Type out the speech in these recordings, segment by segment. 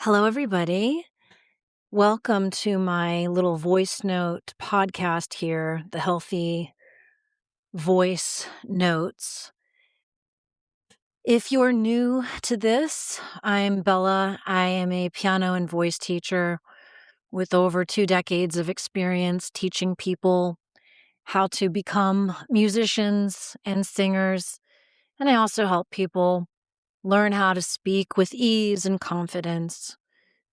Hello, everybody. Welcome to my little voice note podcast here, the Healthy Voice Notes. If you're new to this, I'm Bella. I am a piano and voice teacher with over 2 decades of experience teaching people how to become musicians and singers. And I also help people learn how to speak with ease and confidence,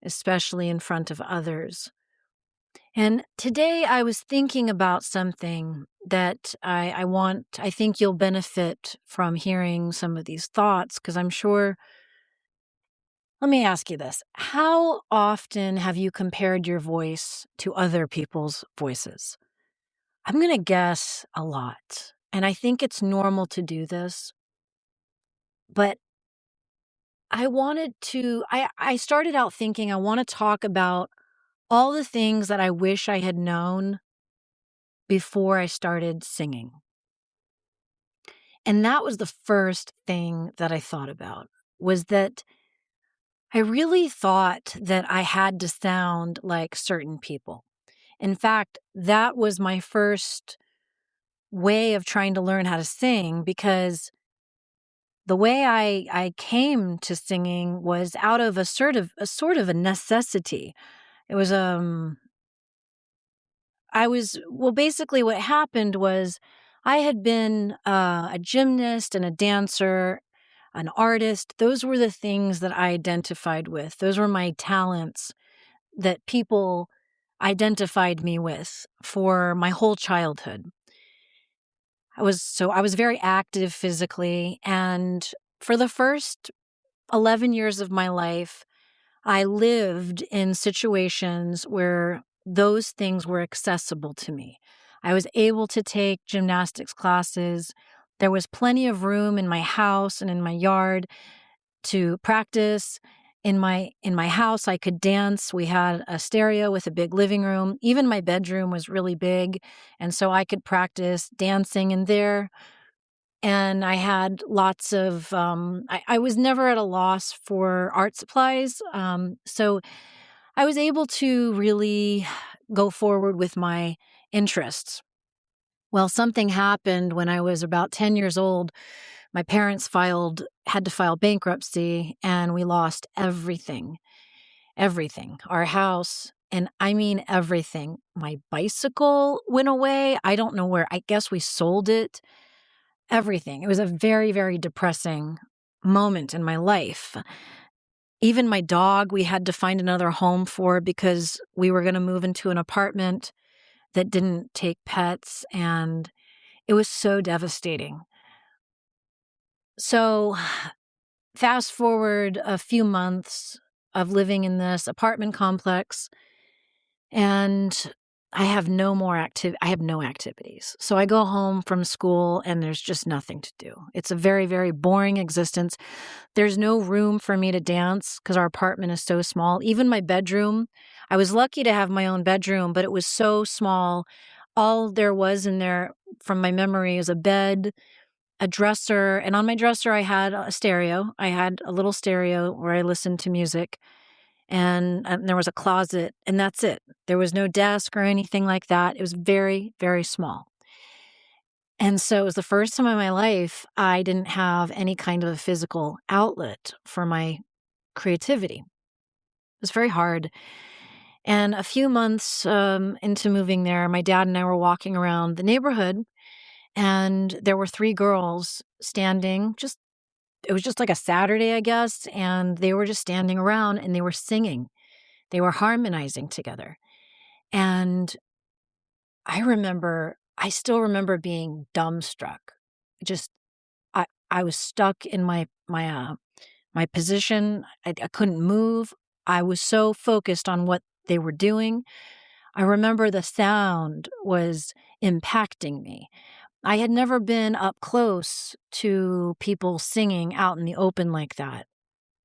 especially in front of others. And today I was thinking about something that I think you'll benefit from hearing some of these thoughts, because I'm sure. Let me ask you this. How often have you compared your voice to other people's voices? I'm going to guess a lot. And I think it's normal to do this. But I started out thinking I want to talk about all the things that I wish I had known before I started singing. And that was the first thing that I thought about, was that I really thought that I had to sound like certain people. In fact, that was my first way of trying to learn how to sing, because the way I came to singing was out of a sort of a necessity. It was basically what happened was I had been a gymnast and a dancer, an artist. Those were the things that I identified with. Those were my talents that people identified me with for my whole childhood. I was very active physically, and for the first 11 years of my life, I lived in situations where those things were accessible to me. I was able to take gymnastics classes. There was plenty of room in my house and in my yard to practice. In my house, I could dance. We had a stereo with a big living room. Even my bedroom was really big, and so I could practice dancing in there. And I had lots of, I was never at a loss for art supplies. So I was able to really go forward with my interests. Well, something happened when I was about 10 years old. My parents had to file bankruptcy, and we lost everything, everything, our house. And I mean everything. My bicycle went away. I don't know where. I guess we sold it. Everything. It was a very, very depressing moment in my life. Even my dog, we had to find another home for, because we were going to move into an apartment that didn't take pets, and it was so devastating. So fast forward a few months of living in this apartment complex, and I have no activities. So I go home from school and there's just nothing to do. It's a very, very boring existence. There's no room for me to dance because our apartment is so small. Even my bedroom, I was lucky to have my own bedroom, but it was so small. All there was in there, from my memory, is a bed, a dresser, and on my dresser I had a stereo. I had a little stereo where I listened to music, and there was a closet, and that's it. There was no desk or anything like that. It was very, very small. And so it was the first time in my life I didn't have any kind of a physical outlet for my creativity. It was very hard. And a few months into moving there, my dad and I were walking around the neighborhood, and there were 3 girls standing. It was just like a Saturday, I guess, and they were just standing around and they were singing. They were harmonizing together. And I still remember being dumbstruck. Just, I was stuck in my position. I couldn't move. I was so focused on what they were doing. I remember the sound was impacting me. I had never been up close to people singing out in the open like that.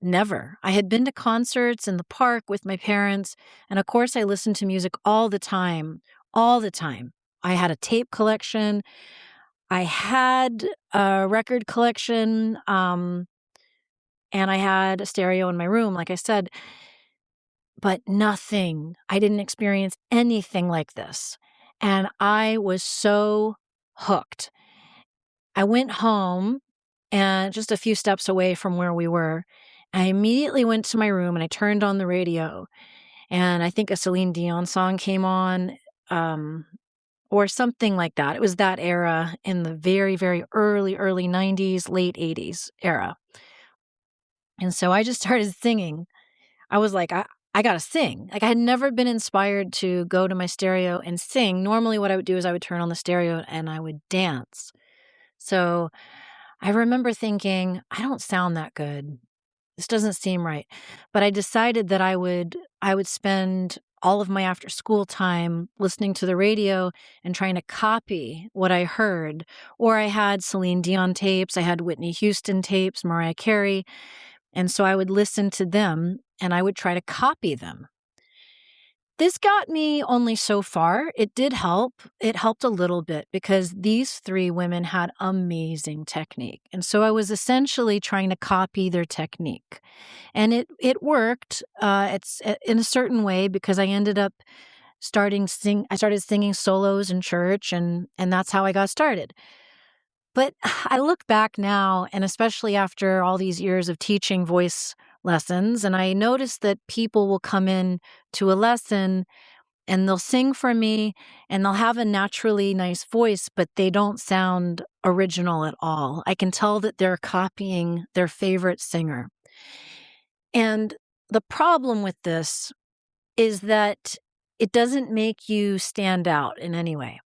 Never. I had been to concerts in the park with my parents, and of course I listened to music all the time, all the time. I had a tape collection. I had a record collection, and I had a stereo in my room, like I said. but nothing. I didn't experience anything like this. And I was so hooked. I went home and just a few steps away from where we were. I immediately went to my room and I turned on the radio. And I think a Celine Dion song came on, um, or something like that. It was that era in the very, very early 90s, late 80s era. And so I just started singing. I was like, I got to sing. Like I had never been inspired to go to my stereo and sing. Normally what I would do is I would turn on the stereo and I would dance. So I remember thinking, I don't sound that good. This doesn't seem right. But I decided that I would spend all of my after school time listening to the radio and trying to copy what I heard. Or I had Celine Dion tapes, I had Whitney Houston tapes, Mariah Carey. And so I would listen to them and I would try to copy them. This got me only so far. It did help. It helped a little bit because these three women had amazing technique. And so I was essentially trying to copy their technique. And it worked. It's in a certain way because I ended up I started singing solos in church and that's how I got started. But I look back now, and especially after all these years of teaching voice lessons, and I notice that people will come in to a lesson and they'll sing for me and they'll have a naturally nice voice, but they don't sound original at all. I can tell that they're copying their favorite singer. And the problem with this is that it doesn't make you stand out in any way.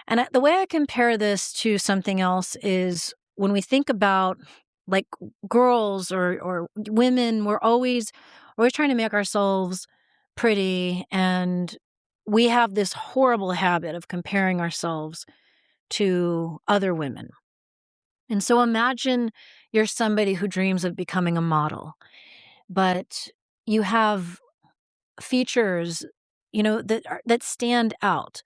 And the way I compare this to something else is when we think about like girls or women, we're always trying to make ourselves pretty, and we have this horrible habit of comparing ourselves to other women. And so imagine you're somebody who dreams of becoming a model, but you have features, that stand out.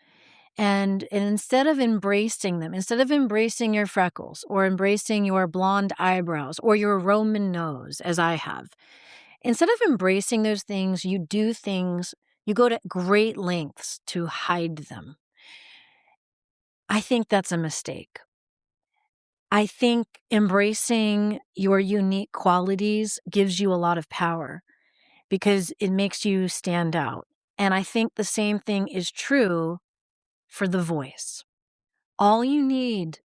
And instead of embracing them, instead of embracing your freckles or embracing your blonde eyebrows or your Roman nose, as I have, instead of embracing those things, you go to great lengths to hide them. I think that's a mistake. I think embracing your unique qualities gives you a lot of power because it makes you stand out. And I think the same thing is true for the voice. All you need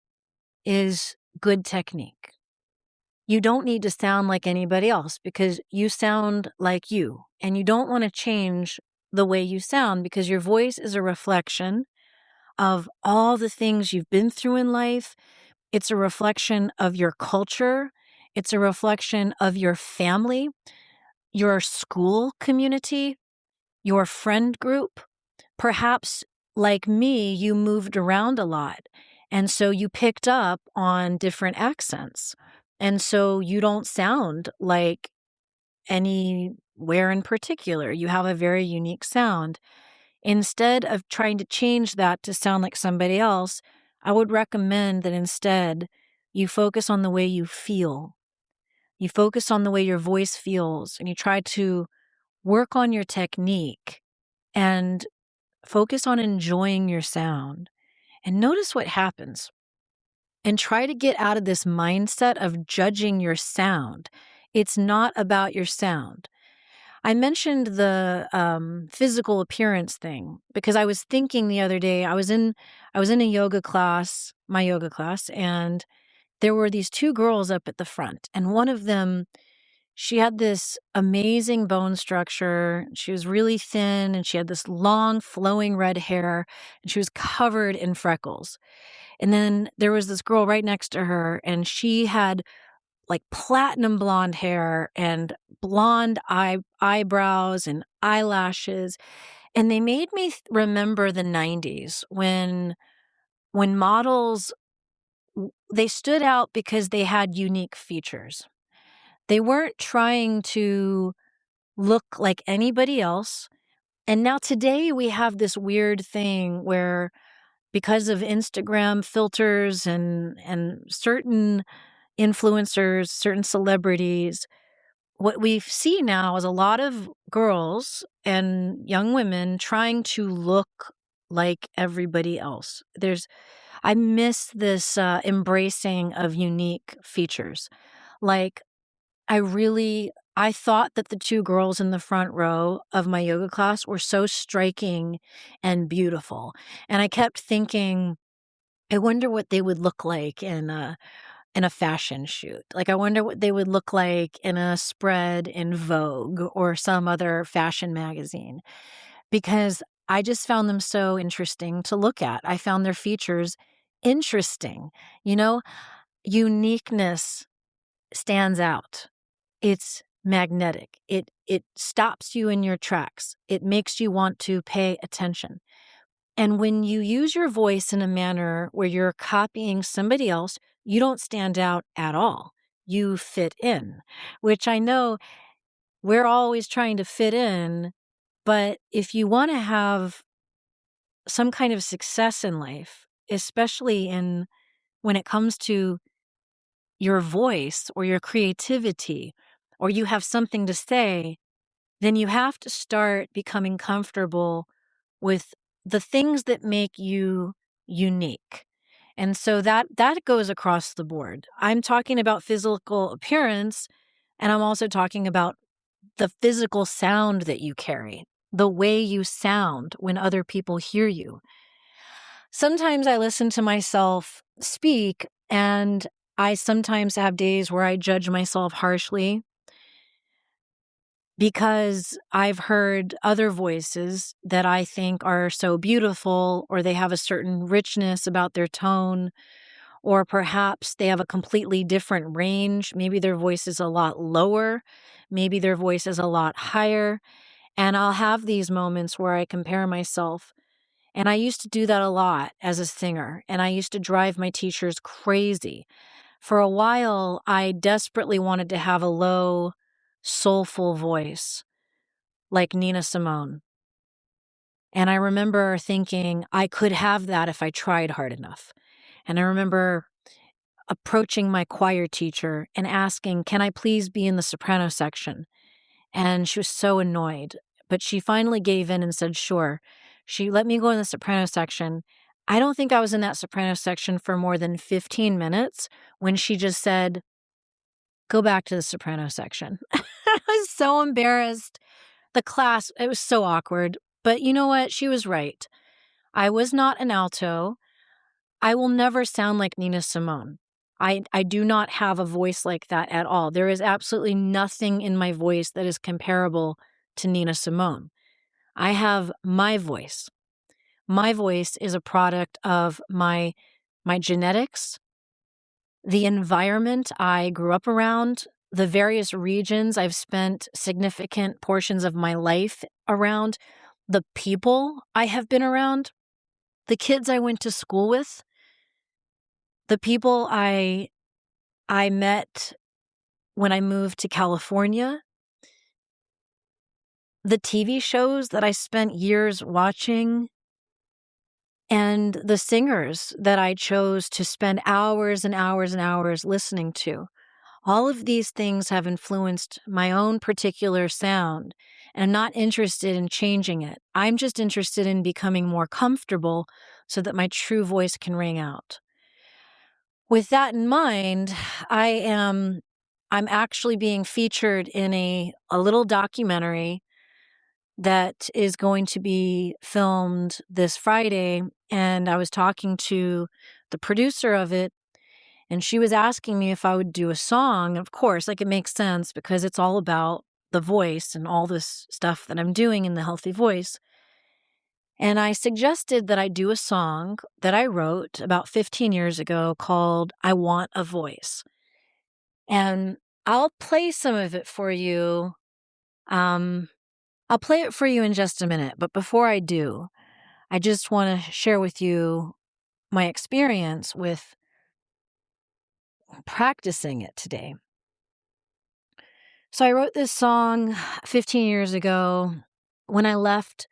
is good technique. You don't need to sound like anybody else because you sound like you, and you don't want to change the way you sound because your voice is a reflection of all the things you've been through in life. It's a reflection of your culture. It's a reflection of your family, your school community, your friend group. Perhaps, like me, you moved around a lot. And so you picked up on different accents. And so you don't sound like anywhere in particular. You have a very unique sound. Instead of trying to change that to sound like somebody else, I would recommend that instead you focus on the way you feel. You focus on the way your voice feels, and you try to work on your technique and focus on enjoying your sound and notice what happens. And try to get out of this mindset of judging your sound. It's not about your sound. I mentioned the physical appearance thing because I was thinking the other day, I was in a yoga class, my yoga class, and there were these two girls up at the front. And one of them, she had this amazing bone structure. She was really thin and she had this long flowing red hair and she was covered in freckles. And then there was this girl right next to her and she had like platinum blonde hair and blonde eyebrows and eyelashes. And they made me remember the 90s when models, they stood out because they had unique features. They weren't trying to look like anybody else. And now today we have this weird thing where because of Instagram filters and certain influencers, certain celebrities, what we see now is a lot of girls and young women trying to look like everybody else. I miss this embracing of unique features. Like, I thought that the two girls in the front row of my yoga class were so striking and beautiful. And I kept thinking, I wonder what they would look like in a fashion shoot. Like, I wonder what they would look like in a spread in Vogue or some other fashion magazine, because I just found them so interesting to look at. I found their features interesting. You know, uniqueness stands out. It's magnetic. It stops you in your tracks. It makes you want to pay attention. And when you use your voice in a manner where you're copying somebody else, you don't stand out at all. You fit in, which I know we're always trying to fit in. But if you want to have some kind of success in life, especially when it comes to your voice or your creativity, or you have something to say, then you have to start becoming comfortable with the things that make you unique. And so that goes across the board. I'm talking about physical appearance, and I'm also talking about the physical sound that you carry, the way you sound when other people hear you. Sometimes I listen to myself speak, and I sometimes have days where I judge myself harshly because I've heard other voices that I think are so beautiful, or they have a certain richness about their tone, or perhaps they have a completely different range. Maybe their voice is a lot lower, maybe their voice is a lot higher. And I'll have these moments where I compare myself. And I used to do that a lot as a singer, and I used to drive my teachers crazy. For a while, I desperately wanted to have a low, soulful voice like Nina Simone. And I remember thinking I could have that if I tried hard enough. And I remember approaching my choir teacher and asking, "Can I please be in the soprano section?" And she was so annoyed, but she finally gave in and said, "Sure." She let me go in the soprano section. I don't think I was in that soprano section for more than 15 minutes when she just said, "Go back to the soprano section." I was so embarrassed. The class, it was so awkward. But you know what? She was right. I was not an alto. I will never sound like Nina Simone. I do not have a voice like that at all. There is absolutely nothing in my voice that is comparable to Nina Simone. I have my voice. My voice is a product of my genetics, the environment I grew up around, the various regions I've spent significant portions of my life around, the people I have been around, the kids I went to school with, the people I met when I moved to California, the TV shows that I spent years watching, and the singers that I chose to spend hours and hours and hours listening to. All of these things have influenced my own particular sound, and I'm not interested in changing it. I'm just interested in becoming more comfortable so that my true voice can ring out. With that in mind, I'm actually being featured in a little documentary that is going to be filmed this Friday, and I was talking to the producer of it, and she was asking me if I would do a song. Of course, like, it makes sense because it's all about the voice and all this stuff that I'm doing in the healthy voice. And I suggested that I do a song that I wrote about 15 years ago called I Want a Voice. And I'll play some of it for you. I'll play it for you in just a minute. But before I do, I just want to share with you my experience with practicing it today. So I wrote this song 15 years ago when I left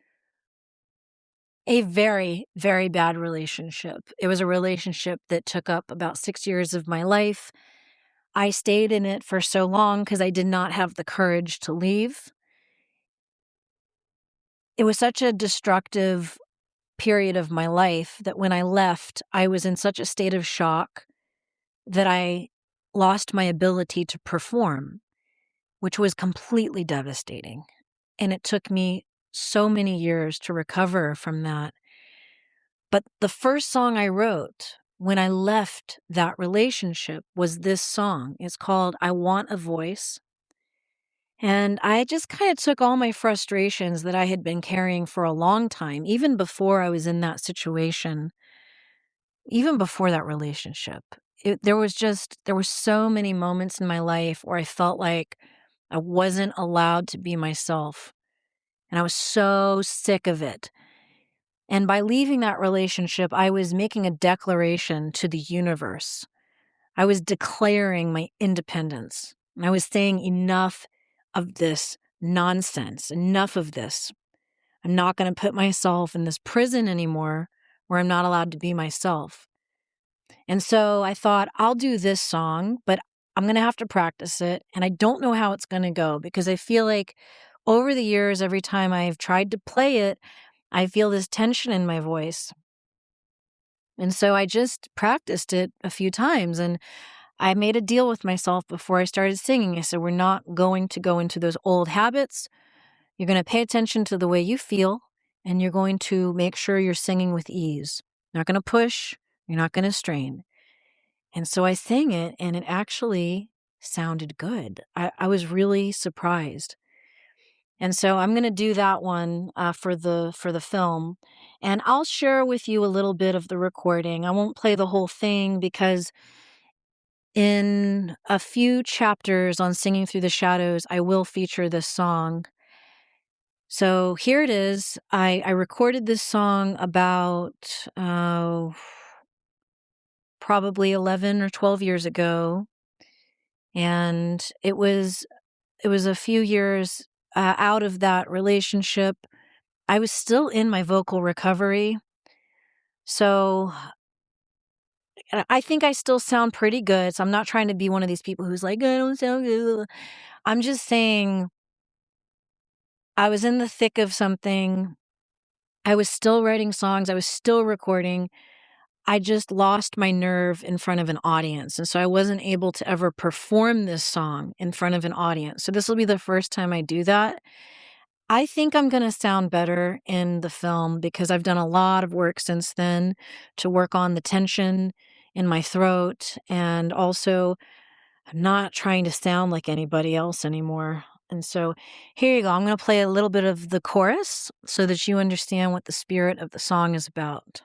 a very, very bad relationship. It was a relationship that took up about 6 years of my life. I stayed in it for so long because I did not have the courage to leave. It was such a destructive period of my life that when I left, I was in such a state of shock that I lost my ability to perform, which was completely devastating. And it took me so many years to recover from that. But the first song I wrote when I left that relationship was this song. It's called I Want a Voice. And I just kind of took all my frustrations that I had been carrying for a long time, even before I was in that situation, even before that relationship. There were so many moments in my life where I felt like I wasn't allowed to be myself. And I was so sick of it. And by leaving that relationship, I was making a declaration to the universe. I was declaring my independence. I was saying enough of this nonsense, enough of this. I'm not going to put myself in this prison anymore where I'm not allowed to be myself. And so I thought, I'll do this song, but I'm going to have to practice it. And I don't know how it's going to go because I feel like over the years, every time I've tried to play it, I feel this tension in my voice. And so I just practiced it a few times and I made a deal with myself before I started singing. I said, we're not going to go into those old habits. You're going to pay attention to the way you feel and you're going to make sure you're singing with ease. You're not going to push. You're not going to strain. And so I sang it and it actually sounded good. I was really surprised. And so I'm going to do that one for the film. And I'll share with you a little bit of the recording. I won't play the whole thing because in a few chapters on Singing Through the Shadows, I will feature this song. So here it is. I recorded this song about probably 11 or 12 years ago. And it was a few years out of that relationship. I was still in my vocal recovery. So I think I still sound pretty good. So I'm not trying to be one of these people who's like, I don't sound good. I'm just saying I was in the thick of something. I was still writing songs. I was still recording. I just lost my nerve in front of an audience. And so I wasn't able to ever perform this song in front of an audience. So this will be the first time I do that. I think I'm going to sound better in the film because I've done a lot of work since then to work on the tension in my throat. And also, I'm not trying to sound like anybody else anymore. And so here you go. I'm going to play a little bit of the chorus so that you understand what the spirit of the song is about.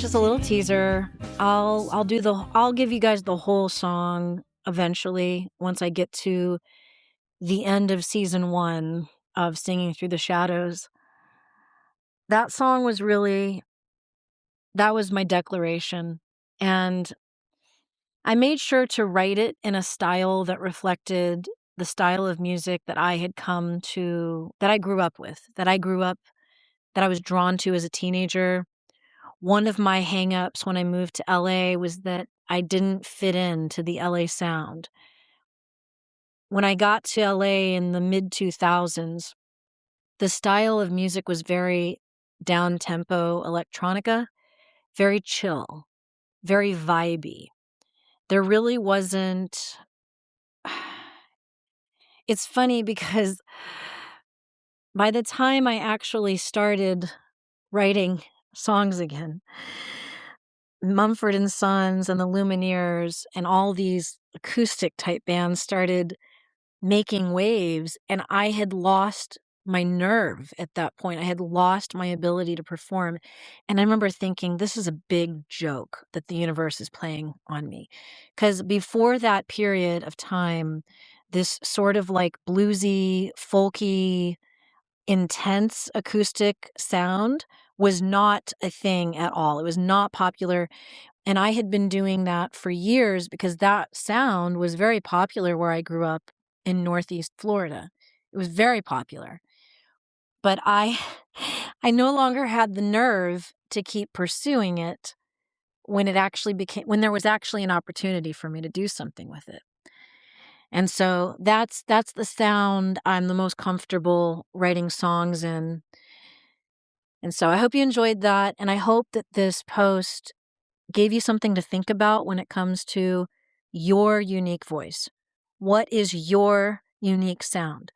Just a little teaser. I'll give you guys the whole song eventually once I get to the end of season 1 of Singing Through the Shadows. That song was that was my declaration. And I made sure to write it in a style that reflected the style of music that I grew up with, that I was drawn to as a teenager. One of my hangups when I moved to LA was that I didn't fit into the LA sound. When I got to LA in the mid-2000s, the style of music was very down-tempo electronica, very chill, very vibey. There really wasn't. It's funny because by the time I actually started writing songs again, Mumford and Sons and the Lumineers and all these acoustic type bands started making waves, and I had lost my nerve at that point. I had lost my ability to perform. And I remember thinking, this is a big joke that the universe is playing on me. Because before that period of time, this sort of like bluesy, folky, intense acoustic sound was not a thing at all. It was not popular. And I had been doing that for years because that sound was very popular where I grew up in Northeast Florida. It was very popular. But I I no longer had the nerve to keep pursuing it when there was actually an opportunity for me to do something with it. And so that's the sound I'm the most comfortable writing songs in. And so I hope you enjoyed that, and I hope that this post gave you something to think about when it comes to your unique voice. What is your unique sound?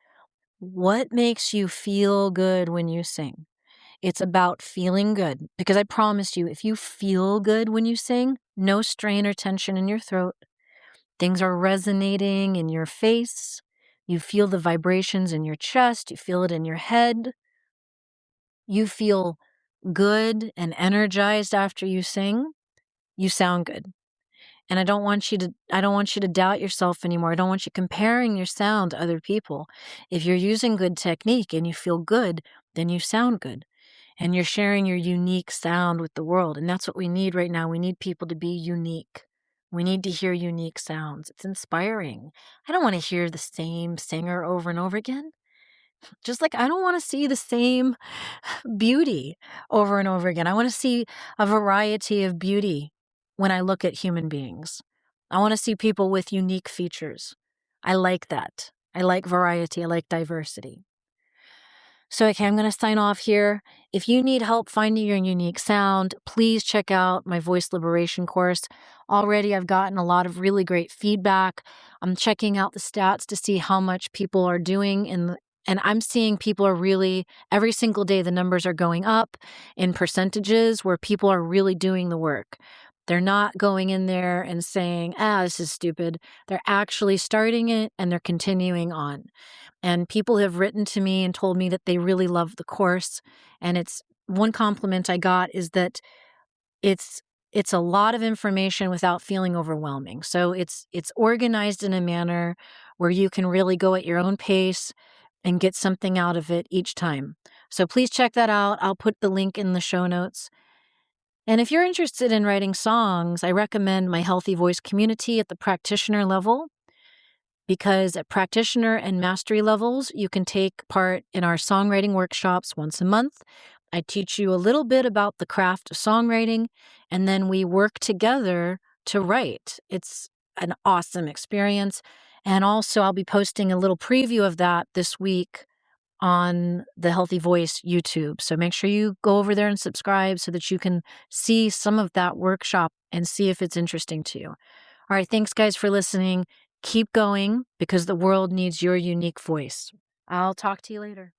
What makes you feel good when you sing? It's about feeling good, because I promise you, if you feel good when you sing, no strain or tension in your throat, things are resonating in your face, you feel the vibrations in your chest, you feel it in your head, you feel good and energized after you sing, you sound good. And I don't want you to doubt yourself anymore. I don't want you comparing your sound to other people. If you're using good technique and you feel good, then you sound good. And you're sharing your unique sound with the world. And that's what we need right now. We need people to be unique. We need to hear unique sounds. It's inspiring. I don't want to hear the same singer over and over again. Just like I don't want to see the same beauty over and over again. I want to see a variety of beauty when I look at human beings. I want to see people with unique features. I like that. I like variety. I like diversity. So, okay, I'm going to sign off here. If you need help finding your unique sound, please check out my voice liberation course. Already, I've gotten a lot of really great feedback. I'm checking out the stats to see how much people are doing and I'm seeing people are really, every single day, the numbers are going up in percentages where people are really doing the work. They're not going in there and saying, this is stupid. They're actually starting it and they're continuing on. And people have written to me and told me that they really love the course. And it's one compliment I got is that it's a lot of information without feeling overwhelming. So it's organized in a manner where you can really go at your own pace and get something out of it each time. So please check that out. I'll put the link in the show notes. And if you're interested in writing songs, I recommend my Healthy Voice community at the practitioner level, because at practitioner and mastery levels, you can take part in our songwriting workshops once a month. I teach you a little bit about the craft of songwriting, and then we work together to write. It's an awesome experience. And also, I'll be posting a little preview of that this week on the Healthy Voice YouTube. So make sure you go over there and subscribe so that you can see some of that workshop and see if it's interesting to you. All right, thanks guys for listening. Keep going because the world needs your unique voice. I'll talk to you later.